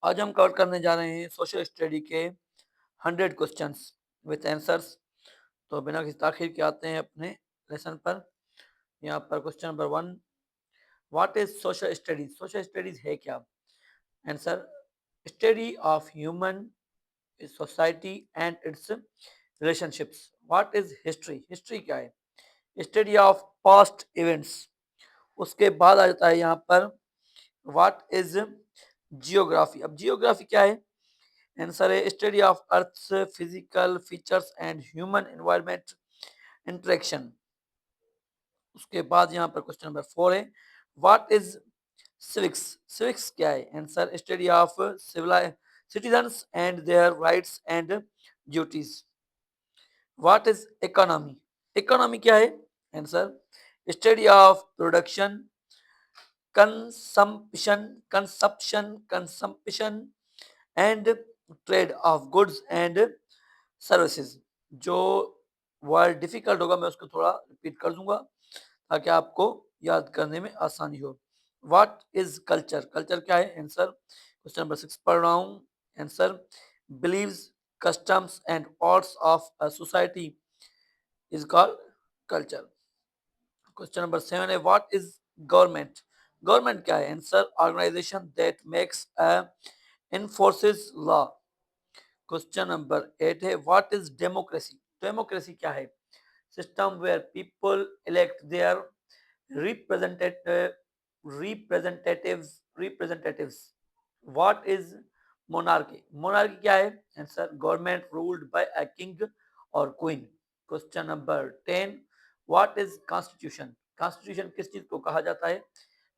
आज हम कवर करने जा रहे हैं सोशल स्टडी के 100 क्वेश्चंस विथ आंसर्स। तो बिना किसी ताखिर के आते हैं अपने लेसन पर। यहाँ पर question number 1, what is social studies? Social studies है क्या? Answer, study of human society and it's relationships. What is history? History क्या है? Study of past events. उसके बाद आ जाता है यहाँ पर व्हाट इज जियोग्राफी। अब जियोग्राफी क्या है? आंसर है study of earth physical features and human environment interaction. उसके बाद यहाँ पर क्वेश्चन नंबर 4 है, व्हाट इज सिविक्स? सिविक्स क्या है? Answer, study of citizens and their rights and duties. What is economy? Economy क्या है? Answer, study of production consumption and trade off goods and services. जो वर्ड डिफिकल्ट होगा मैं उसको थोड़ा रिपीट कर दूंगा ताकि आपको याद करने में आसानी हो। What is culture? कल्चर क्या है? आंसर, क्वेश्चन नंबर 6 पढ़ रहा हूँ। Answer, believes customs and arts of a society is called culture. Question number 7 है, व्हाट इज गवर्नमेंट? गवर्नमेंट क्या है? Answer, organisation that makes enforces law. Question number 8 है, what is democracy? Democracy क्या है? System where people elect their representatives. What is monarchy? Monarchy क्या है? Answer, government ruled by a king और queen. Question number 10, what is constitution? Constitution किस चीज को कहा जाता है?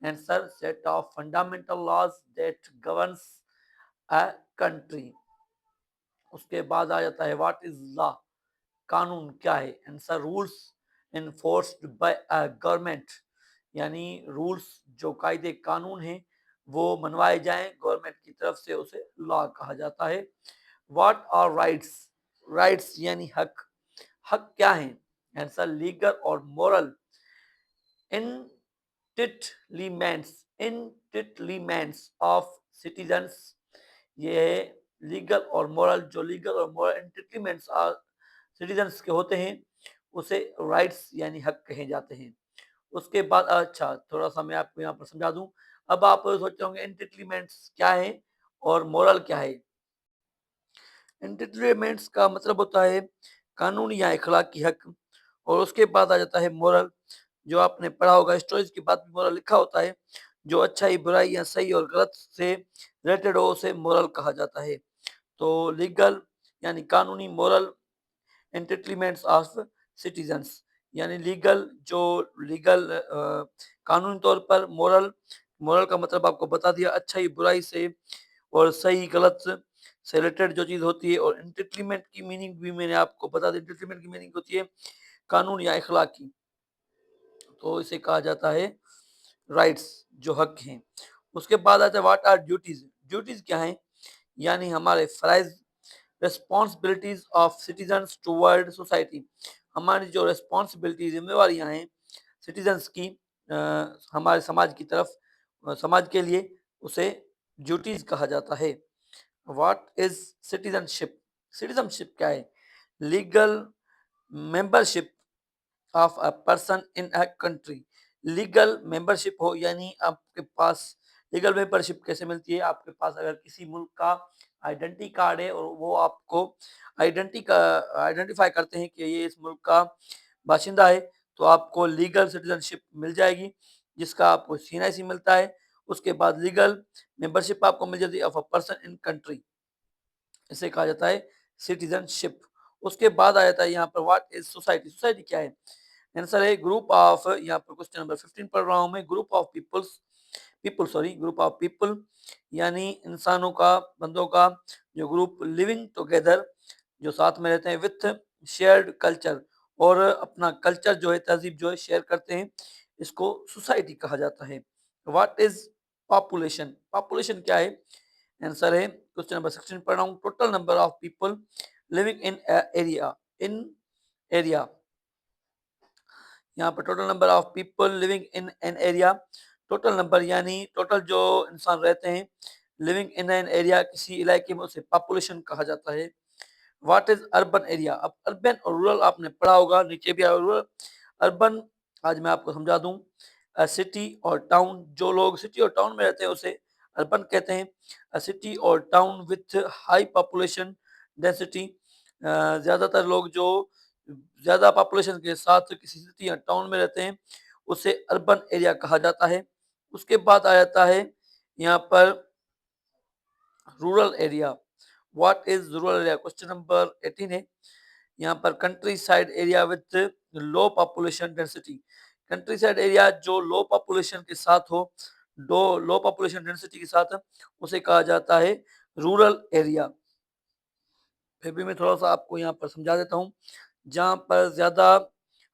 Answer, set of fundamental laws that governs a country. उसके बाद आ जाता है व्हाट इज लॉ? कानून क्या है? Answer, rules enforced by a government, यानी रूल्स जो कायदे कानून हैं वो मनवाए जाएं गवर्नमेंट की तरफ से, उसे लॉ कहा जाता है। What are rights? राइट्स यानी हक। हक क्या है? आंसर, लीगल और मोरल इंटिटलीमेंट्स ऑफ सिटीजन्स। ये है लीगल और मोरल। जो लीगल और मोरल इंटिटलीमेंट्स सिटीजन्स के होते हैं उसे राइट्स यानी हक कहे जाते हैं। उसके बाद अच्छा थोड़ा सा मैं आपको यहाँ पर समझा दूं। अब आप सोच रहे होंगे इंटिटलीमेंट्स क्या है और मोरल क्या है? इंटिटलीमेंट्स का मतलब होता है कानूनी या अखलाकी हक, और उसके बाद आ जाता है मोरल। जो आपने पढ़ा होगा स्टोरीज के बाद भी मोरल लिखा होता है। जो अच्छाई बुराई या सही और गलत से रिलेटेड हो उसे मोरल कहा जाता है। तो लीगल यानी कानूनी, मोरल एंटिटलीमेंट्स ऑफ सिटीजन्स यानी लीगल, जो लीगल कानूनी तौर पर, मोरल, मोरल का मतलब आपको बता दिया अच्छाई बुराई से और सही गलत से रिलेटेड जो चीज होती है। और एंटिटलीमेंट की मीनिंग भी मैंने आपको बता दी। एंटिटलीमेंट की मीनिंग होती है कानून या अखलाक की, तो इसे कहा जाता है राइट्स, जो हक हैं। उसके बाद आता है व्हाट आर ड्यूटीज? ड्यूटीज क्या है? यानी हमारे फराइज, responsibilities of citizens toward society. हमारी जो रिस्पॉन्सिबिलिटी जिम्मेवारियां हैं सिटीजन्स की हमारे समाज की तरफ, समाज के लिए, उसे ड्यूटीज कहा जाता है। What is citizenship? सिटीजनशिप क्या है? Legal membership of a person in a country. Legal membership हो यानी आपके पास लीगल मेंबरशिप कैसे मिलती है? आपके पास अगर किसी मुल्क का आइडेंटिटी कार्ड है और वो आपको आइडेंटिफाई करते हैं कि ये इस मुल्क का बाशिंदा है, तो आपको लीगल सिटीजनशिप मिल जाएगी, जिसका आपको सीएनआईसी मिलता है। उसके बाद लीगल मेंबरशिप आपको मिल जाती है of a person in country, इसे कहा जाता है सिटीजनशिप। उसके बाद आ जाता है यहाँ पर व्हाट इज सोसाइटी? सोसाइटी क्या है? आंसर है ग्रुप ऑफ, यहाँ पर क्वेश्चन नंबर 15 पढ़ रहा हूँ मैं, group of group of people यानी इंसानों का, बंदों का जो ग्रुप, लिविंग टुगेदर, जो साथ में रहते हैं, विथ शेयर्ड कल्चर, और अपना कल्चर जो है, तहजीब जो है, शेयर करते हैं, इसको सोसाइटी कहा जाता है। What is population? पॉपुलेशन क्या है? आंसर है क्वेश्चन नंबर 16 पढ़ रहा हूँ, total number of people living in area. यहाँ पर total number of people living in an area, total number यानी टोटल जो इंसान रहते हैं लिविंग इन एन एरिया, किसी इलाके में उसे पॉपुलेशन कहा जाता है। What is urban area? अब अर्बन और रूरल आपने पढ़ा होगा, नीचे भी रूरल अर्बन। आज मैं आपको समझा दूं, सिटी और टाउन, जो लोग सिटी और टाउन में रहते हैं उसे अर्बन कहते हैं। सिटी और town with high population density, ज्यादातर लोग जो ज्यादा पॉपुलेशन के साथ किसी सिटी या टाउन में रहते हैं उसे अर्बन एरिया कहा जाता है। उसके बाद आ जाता है यहाँ पर rural area. What is rural area? Question number 18 है यहाँ पर। Country side area with low population density, country side area जो लो पॉपुलेशन के साथ हो, दो लो पॉपुलेशन डेंसिटी के साथ, उसे कहा जाता है रूरल एरिया। फिर भी मैं थोड़ा सा आपको यहाँ पर समझा देता हूँ। जहाँ पर ज्यादा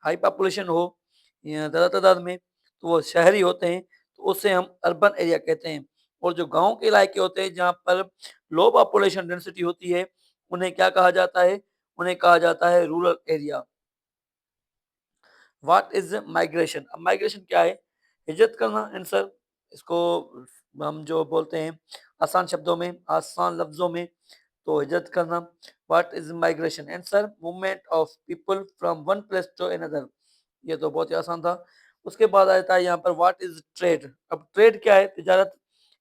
हाई पॉपुलेशन हो या ज्यादा तादाद में, तो वो शहरी होते हैं, तो उसे हम अर्बन एरिया कहते हैं। और जो गांव के इलाके होते हैं जहाँ पर लो पॉपुलेशन डेंसिटी होती है, उन्हें क्या कहा जाता है? उन्हें कहा जाता है rural area. What is migration? अब माइग्रेशन क्या है? हिजरत करना आंसर। इसको हम जो बोलते हैं आसान शब्दों में, आसान लफ्जों में, तो हिजरत करना। What is migration? Answer movement of people from one place to another. ये तो बहुत ही आसान था। उसके बाद आता है यहाँ पर व्हाट इज ट्रेड? अब ट्रेड क्या है? तिजारत।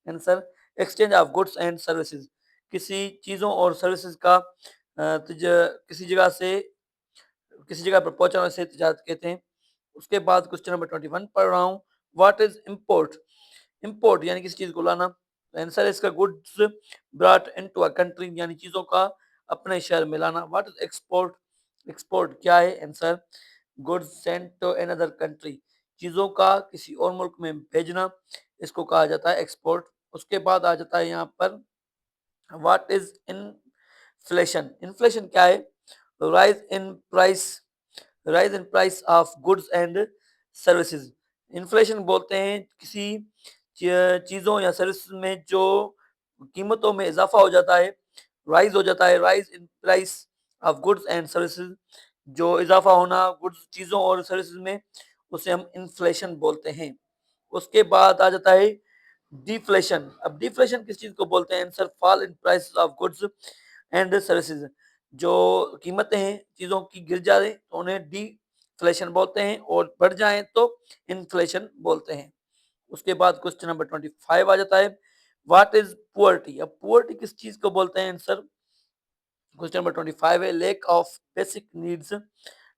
Answer exchange of goods and services, किसी चीजों और सर्विसेज का किसी जगह से किसी जगह पर पहुंचाना से तिजारत कहते हैं। उसके बाद क्वेश्चन नंबर 21 पढ़ रहा हूँ। What is import? इम्पोर्ट यानी किसी चीज को लाना। आंसर है इसका goods brought into a country, यानी चीजों का अपने शहर में लाना। What is export? एक्सपोर्ट क्या है? Answer goods sent to another country, चीजों का किसी और मुल्क में भेजना, इसको कहा जाता है एक्सपोर्ट। उसके बाद आ जाता है यहाँ पर व्हाट इज इन्फ्लेशन? इन्फ्लेशन क्या है? Rise in price, rise in price of goods and services. Inflation बोलते हैं किसी चीजों या सर्विसेज में जो कीमतों में इजाफा हो जाता है, राइज हो जाता है, rise in price of goods and services, जो इजाफा होना गुड्स चीजों और सर्विसेज में, उसे हम इन्फ्लेशन बोलते हैं। उसके बाद आ जाता है डिफ्लेशन। अब डिफ्लेशन किस चीज को बोलते हैं? Answer fall in price of goods and services, जो कीमतें हैं चीजों की गिर जाए तो उन्हें डिफ्लेशन बोलते हैं, और बढ़ जाए तो इन्फ्लेशन बोलते हैं। उसके बाद क्वेश्चन नंबर 25 आ जाता है। What is poverty? अब पुअर्टी किस चीज को बोलते हैं? आंसर क्वेश्चन नंबर 25 है lack of basic needs,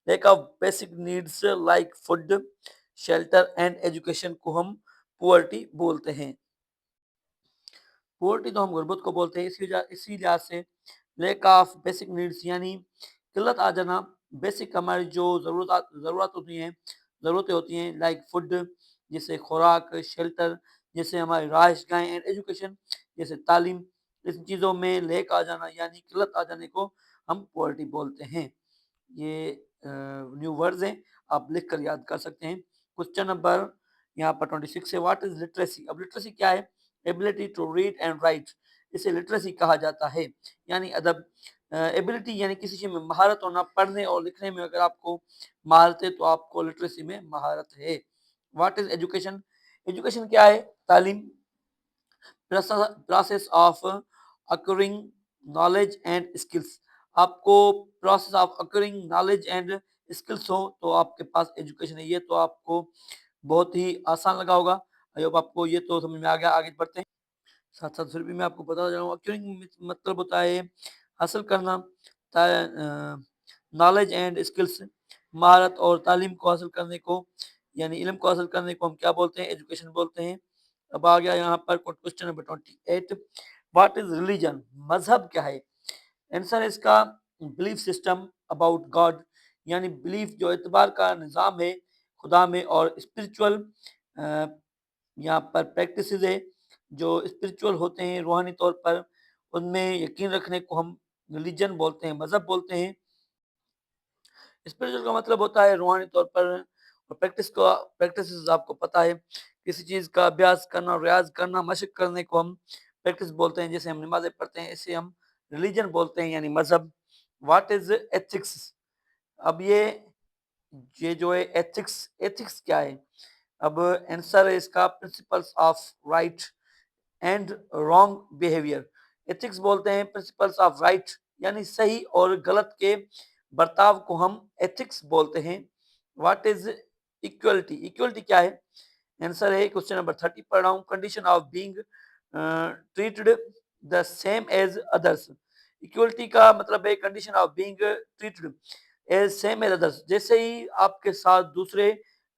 lack of basic needs like food, shelter and education को हम पुअर्टी बोलते हैं। पुअर्टी तो हम गुर्बत को बोलते हैं। इसी लिहाज से लैक ऑफ बेसिक नीड्स यानी किल्लत आ जाना, बेसिक हमारी जो जरूरत होती हैं, ज़रूरतें होती हैं, लाइक फूड जैसे खुराक, शेल्टर जैसे हमारी रहाइश गाहें, एंड एजुकेशन जैसे तालीम, इन चीज़ों में लैक आ जाना यानी किल्लत आ जाने को हम पुअर्टी बोलते हैं। ये न्यू वर्ड्स हैं, आप लिख कर याद कर सकते हैं। क्वेश्चन नंबर यहाँ पर 26 है। What is literacy? अब लिटरेसी क्या है? Ability to read and write, इसे लिटरेसी कहा जाता है। यानी अदब, एबिलिटी यानी किसी चीज में महारत होना, पढ़ने और लिखने में अगर आपको महारत है तो आपको लिटरेसी में महारत है। What is education? एजुकेशन क्या है? तालीम, process of acquiring knowledge and skills. आपको process of acquiring knowledge and skills हो तो आपके पास एजुकेशन है। ये तो आपको बहुत ही आसान लगा होगा। आई होप आपको ये तो समझ में आ गया। आगे बढ़ते हैं। साथ साथ फिर भी मैं आपको बताना चाहूँगा अक्वायरिंग मतलब होता है हासिल करना, नॉलेज एंड स्किल्स, महारत और तालीम को हासिल करने को, यानी इल्म को हासिल करने को हम क्या बोलते हैं? एजुकेशन बोलते हैं। अब आ गया यहाँ पर question number 28। What is religion? मजहब क्या है? आंसर है इसका बिलीफ सिस्टम अबाउट गॉड, यानी बिलीफ जो एतबार का निज़ाम है खुदा में, और स्पिरिचुअल यहाँ पर प्रैक्टिसेस है जो स्पिरिचुअल होते हैं रूहानी तौर पर, उनमें यकीन रखने को हम रिलीजन बोलते हैं, मजहब बोलते हैं। स्पिरिचुअल का मतलब होता है रूहानी तौर पर, और प्रैक्टिस आपको पता है किसी चीज का अभ्यास करना, रियाज करना, मशक करने को हम प्रैक्टिस बोलते हैं। जैसे हम नमाजें पढ़ते हैं, इसे हम रिलीजन बोलते हैं यानी मजहब। What is ethics? अब ये जो है एथिक्स, एथिक्स क्या है? अब आंसर है इसका principles of right, and wrong behaviour. Ethics बोलते हैं प्रिंसिपल्स ऑफ राइट, यानी सही और गलत के बर्ताव को हम एथिक्स बोलते हैं। What is equality? इक्वलिटी क्या है? आंसर है क्वेश्चन नंबर 30 पढ़ रहा हूँ। Condition of being treated the same as others. Equality का मतलब है condition of being treated as same as others. जैसे ही आपके साथ दूसरे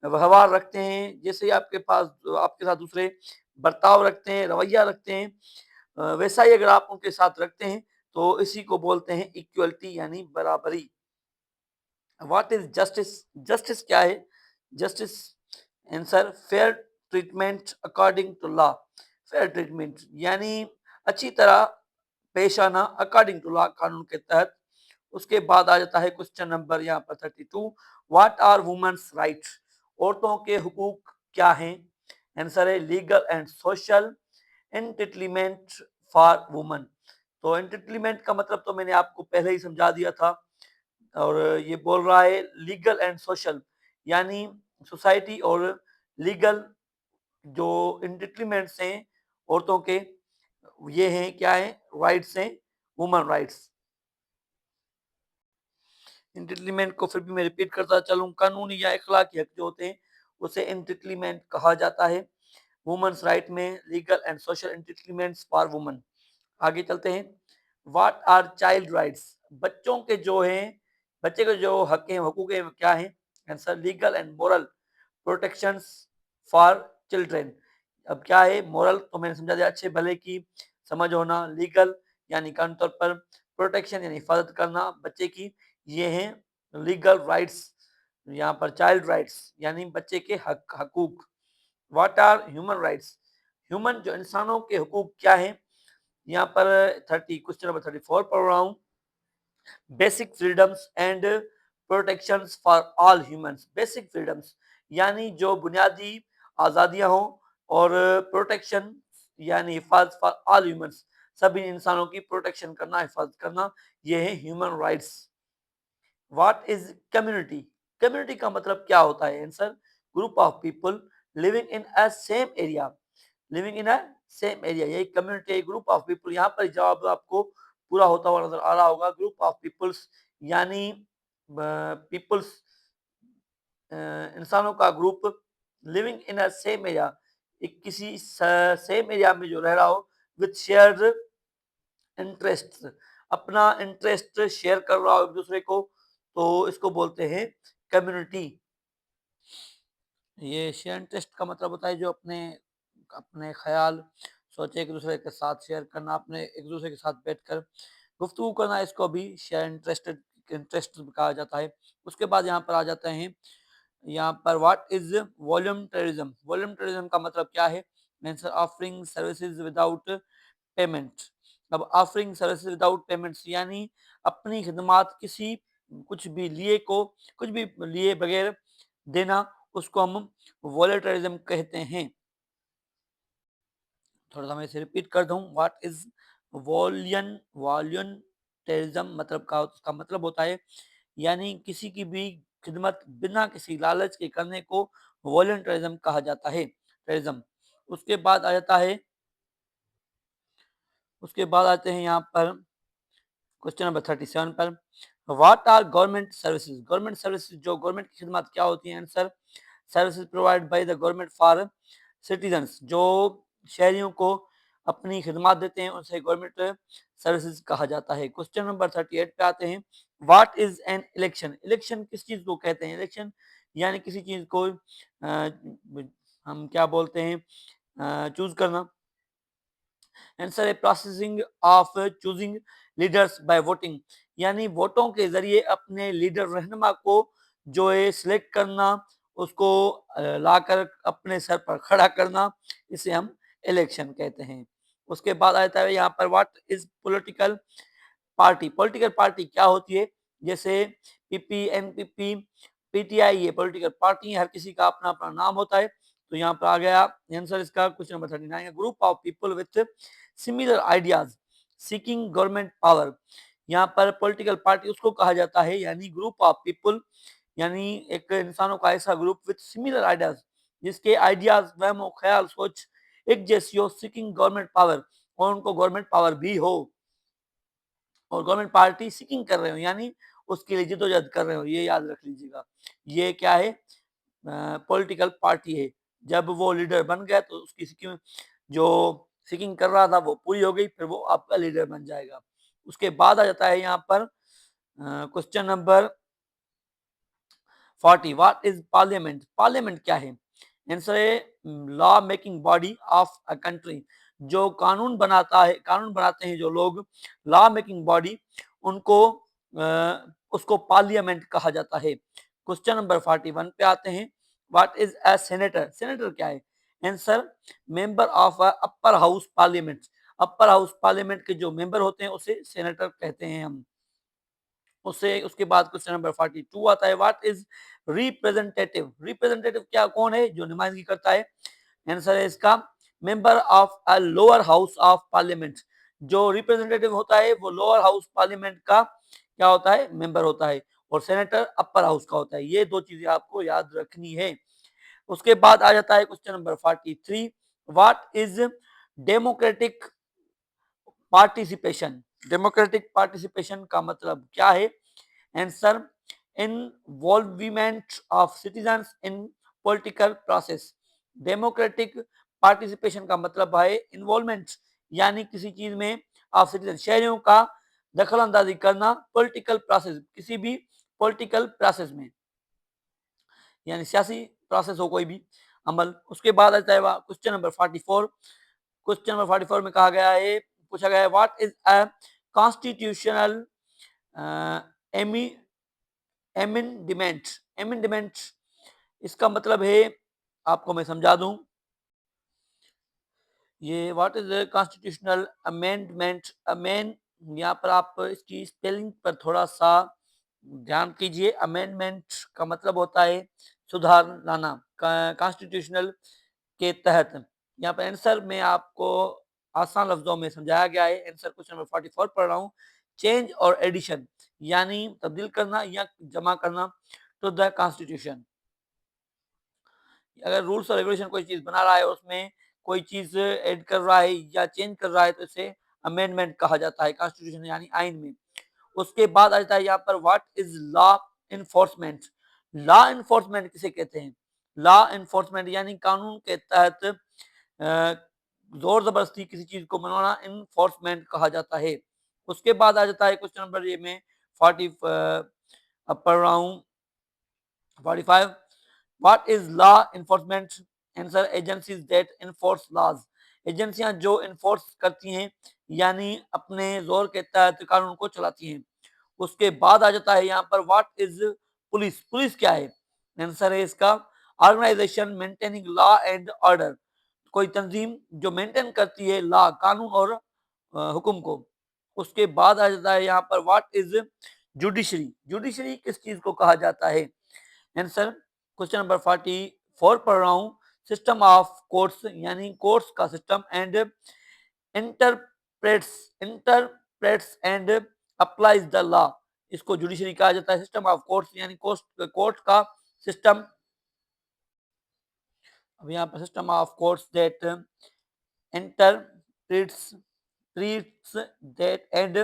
व्यवहार रखते हैं, जैसे ही आपके साथ दूसरे बर्ताव रखते हैं, रवैया रखते हैं, वैसा ही अगर आप उनके साथ रखते हैं तो इसी को बोलते हैं इक्वलिटी, यानी बराबरी। What is justice? जस्टिस क्या है? Justice answer fair treatment according to law. Fair treatment यानी अच्छी तरह पेश आना अकॉर्डिंग टू लॉ, कानून के तहत। उसके बाद आ जाता है क्वेश्चन नंबर यहाँ पर 32। What are women's right? औरतों के हुकूक क्या हैं? आंसर है legal and social entitlement for woman. तो एंटिटलमेंट का मतलब तो मैंने आपको पहले ही समझा दिया था, और ये बोल रहा है लीगल एंड सोशल, यानी सोसाइटी और लीगल जो एंटिटलमेंट्स हैं औरतों के, ये हैं क्या है? राइट्स हैं, वुमन राइट्स। एंटिटलमेंट को फिर भी मैं रिपीट करता चलूं। कानूनी या इखलाकी हक जो होते हैं उसे एंटिटलमेंट कहा जाता है। वुमेन्स राइट में legal and social entitlements for woman. आगे चलते हैं। What are child rights? बच्चों के जो हैं, बच्चे के जो हक हैं, हकूक हैं, क्या हैं? Answer legal and moral protections for children. अब क्या है? मोरल तो मैंने समझा दिया, अच्छे भले की समझ होना। लीगल यानी कानूनी तौर पर, प्रोटेक्शन यानी हिफाजत करना बच्चे की, ये हैं लीगल राइट्स। यहाँ पर चाइल्ड राइट्स यानी बच्चे के हक, हकूक। What are human rights? Human जो इंसानों के हुकूक क्या हैं? यहाँ पर 30 क्वेश्चन नंबर 34 पढ़ रहा हूँ। Basic freedoms and protections for all humans. Basic freedoms यानी जो बुनियादी आज़ादियाँ हों, और प्रोटेक्शन यानी हिफाजत फॉर ऑल ह्यूमंस, सभी इंसानों की प्रोटेक्शन करना, हिफाजत करना, ये है human rights. What is community? Community का मतलब क्या होता है? Answer group of people living in a same area. Living in a same area, यही कम्युनिटी, ग्रुप ऑफ पीपल। यहाँ पर जवाब आपको पूरा होता हुआ नजर आ रहा होगा। ग्रुप ऑफ पीपल्स यानी पीपल्स, इंसानों का group, living in a same area, एक किसी सेम एरिया में जो रह रहा हो, विथ शेयर्ड इंटरेस्ट, अपना इंटरेस्ट शेयर कर रहा हो एक दूसरे को, तो इसको बोलते हैं कम्युनिटी। ये शेयर इंटरेस्ट का मतलब होता है जो अपने अपने ख्याल सोचे एक दूसरे के साथ शेयर करना, अपने एक दूसरे के साथ बैठकर गुफ्तगू करना, इसको भी शेयर इंटरेस्ट कहा जाता है। उसके बाद यहाँ पर आ जाते हैं, यहाँ पर व्हाट इज वॉलंटरिज्म? वॉलंटरिज्म का मतलब क्या है? Answer offering services without payment. अब ऑफरिंग सर्विसेज विदाउट पेमेंट्स यानी अपनी खिदमात किसी, कुछ भी लिए बगैर देना, उसको हम वॉलंटरिज्म कहते हैं। थोड़ा सा मैं इसे रिपीट कर दूं। What is volunteerism? मतलब का उसका मतलब होता है, यानी किसी की भी खिदमत बिना किसी लालच के करने को वॉलंटरिज्म कहा जाता है। टरिज्म। उसके बाद आ जाता है, उसके बाद आते हैं यहाँ पर क्वेश्चन नंबर 37 पर। What are government services? Government services, जो गवर्नमेंट की खिदमत क्या होती है? Answer services provided by the government for citizens, जो शहरियों को अपनी खिदमत देते हैं उनसे गवर्नमेंट सर्विसेज कहा जाता है। क्वेश्चन नंबर 38 पे आते हैं। What is an election? Election किस चीज को कहते हैं? इलेक्शन यानी किसी चीज को हम क्या बोलते हैं, चूज करना। आंसर है processing of choosing leaders by voting, यानी वोटों के जरिए अपने लीडर रहनुमा को जो है सिलेक्ट करना, उसको लाकर अपने सर पर खड़ा करना, इसे हम इलेक्शन कहते हैं। उसके बाद आता है यहाँ पर what is political party? Political party क्या होती है? जैसे पीपी, एनपीपी, पीटीआई, ये पॉलिटिकल पार्टी है, हर किसी का अपना अपना नाम होता है। तो यहाँ पर आ गया आंसर इसका question number 39, group of people with similar ideas seeking government power. यहाँ पर पॉलिटिकल पार्टी उसको कहा जाता है, यानी ग्रुप ऑफ पीपल, यानी एक इंसानों का ऐसा ग्रुप विथ सिमिलर आइडियाज, जिसके आइडियाज, वहम ख्याल, सोच एक्जेसियो सीकिंग गवर्नमेंट पावर, और उनको गवर्नमेंट पावर भी हो और गवर्नमेंट पार्टी सीकिंग कर रहे हो, यानी उसके लिए जिद्दोजहद कर रहे हो, ये याद रख लीजिएगा। ये क्या है? पॉलिटिकल पार्टी है। जब वो लीडर बन गया तो उसकी सीकिंग, जो सीकिंग कर रहा था वो पूरी हो गई, फिर वो आपका लीडर बन जाएगा। उसके बाद आ जाता है यहाँ पर question number 40, what is parliament? Parliament क्या है? आंसर है law making body of a country, जो कानून बनाता है, कानून बनाते हैं जो लोग, लॉ मेकिंग बॉडी, उनको उसको पार्लियामेंट कहा जाता है। क्वेश्चन नंबर 41 पे आते हैं, what is a senator? Senator क्या है? Answer member of a upper house parliament, upper house parliament के जो मेंबर होते हैं उसे सेनेटर कहते हैं हम। उससे उसके बाद क्वेश्चन नंबर 42 आता है, व्हाट इज रिप्रेजेंटेटिव? रिप्रेजेंटेटिव क्या, कौन है जो नुमाइंदगी करता है? आंसर है इसका member of a lower house of parliament, जो रिप्रेजेंटेटिव होता है वो लोअर हाउस पार्लियामेंट का क्या होता है? मेंबर होता है, और सेनेटर अपर हाउस का होता है। ये दो चीजें आपको याद रखनी है। उसके बाद आ जाता है question number 43, what is democratic participation? Democratic participation का मतलब क्या है? Answer involvement of citizens in political process. Democratic participation का मतलब है इन्वॉल्वमेंट, यानी किसी चीज में ऑफ सिटीजन, शहरियों का दखल अंदाजी करना पॉलिटिकल प्रोसेस, किसी भी पॉलिटिकल प्रोसेस में, यानी सियासी प्रोसेस हो कोई भी अमल। उसके बाद आता है क्वेश्चन नंबर 44। क्वेश्चन नंबर 44 में कहा गया है, पूछा गया है, what is a constitutional amendment? Amendment इसका मतलब है, आपको मैं समझा दूं, ये what is constitutional amendment, amen, यहाँ पर आप इसकी स्पेलिंग पर थोड़ा सा ध्यान कीजिए। अमेंडमेंट का मतलब होता है सुधार लाना, कॉन्स्टिट्यूशनल के तहत। यहाँ पर आंसर में आपको आसान लफ्जों में समझाया गया है। आंसर क्वेश्चन नंबर 44 पढ़ रहा हूँ, चेंज और एडिशन, यानी तब्दील करना या जमा करना टू द कॉन्स्टिट्यूशन। अगर रूल्स और रेगुलेशन कोई चीज बना रहा है और उसमें कोई चीज ऐड कर रहा है या चेंज कर रहा है तो इसे अमेंडमेंट कहा जाता है कॉन्स्टिट्यूशन यानी आइन में। उसके बाद आ जाता है यहाँ पर, what is law enforcement? Law enforcement किसे कहते हैं? लॉ इन्फोर्समेंट यानी कानून के तहत जोर जबरदस्ती किसी चीज को मनवाना इन्फोर्समेंट कहा जाता है। उसके बाद आ जाता है क्वेश्चन नंबर ये में 40 अब पढ़ रहा हूँ 45, what is law enforcement? Answer agencies that enforce laws, एजेंसियां जो इन्फोर्स करती हैं यानी अपने जोर के तहत कानून को चलाती हैं। उसके बाद आ जाता है यहाँ पर, व्हाट इज पुलिस? पुलिस क्या है? आंसर है इसका organization maintaining law and order, कोई तंजीम जो मेंटेन करती है लॉ, कानून और हुक्म को। उसके बाद आ जाता है यहाँ पर, व्हाट इज जुडिशरी? जुडिशरी किस चीज को कहा जाता है? आंसर क्वेश्चन नंबर 44 पढ़ रहा हूँ, सिस्टम ऑफ कोर्ट्स, यानी कोर्ट्स का system, and interprets, interprets and applies the law, इसको जुडिशरी कहा जाता है। सिस्टम ऑफ कोर्ट्स यानी कोर्ट का सिस्टम, अब यहाँ पर system of courts that interprets treats that and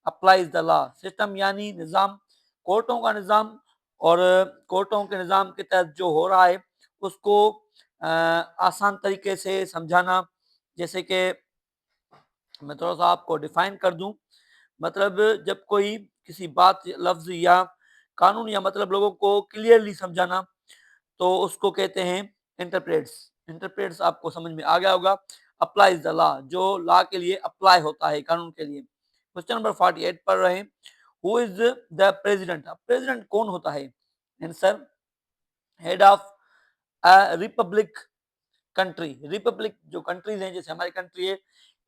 applies the law, system यानी निजाम, कोर्टों का निजाम, और कोर्टों के निजाम के तहत जो हो रहा है उसको आसान तरीके से समझाना। जैसे कि मैं थोड़ा सा आपको डिफाइन कर दूं, मतलब जब कोई किसी बात, लफ्ज या कानून या मतलब लोगों को क्लियरली समझाना तो उसको कहते हैं इंटरप्रेट्स। इंटरप्रेट्स आपको समझ में आ गया होगा। अप्लाइज द लॉ, जो लॉ के लिए अप्लाई होता है, कानून के लिए। क्वेश्चन नंबर 48 पढ़ रहे हैं, हु इज द प्रेसिडेंट? अब प्रेसिडेंट कौन होता है? Answer head of a republic country. Republic जो कंट्रीज हैं जैसे हमारी कंट्री है,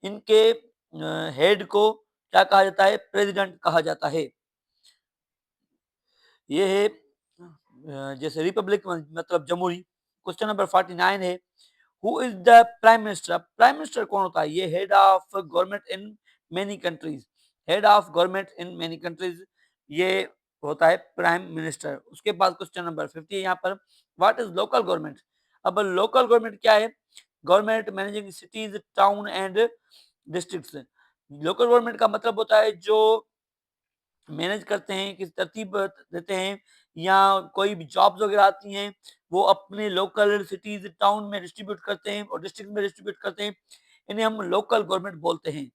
इनके हेड को क्या कहा जाता है? प्रेसिडेंट कहा जाता है। ये है जैसे रिपब्लिक मतलब जमहूरी। क्वेश्चन नंबर 49 है, who is the prime minister? Prime minister कौन होता है? ये head of government in many countries, head of government in many countries, ये होता है प्राइम मिनिस्टर। उसके बाद क्वेश्चन नंबर 50 है यहाँ पर, व्हाट इज लोकल गवर्नमेंट? अब लोकल गवर्नमेंट क्या है? Government managing cities, town and districts. Local government का मतलब होता है जो मैनेज करते हैं, किसी तरतीब देते हैं, या कोई भी जॉब्स वगैरह आती हैं, वो अपने लोकल सिटीज, टाउन में डिस्ट्रीब्यूट करते हैं और डिस्ट्रिक्ट में डिस्ट्रीब्यूट करते हैं। इन्हें हम लोकल गवर्नमेंट बोलते हैं।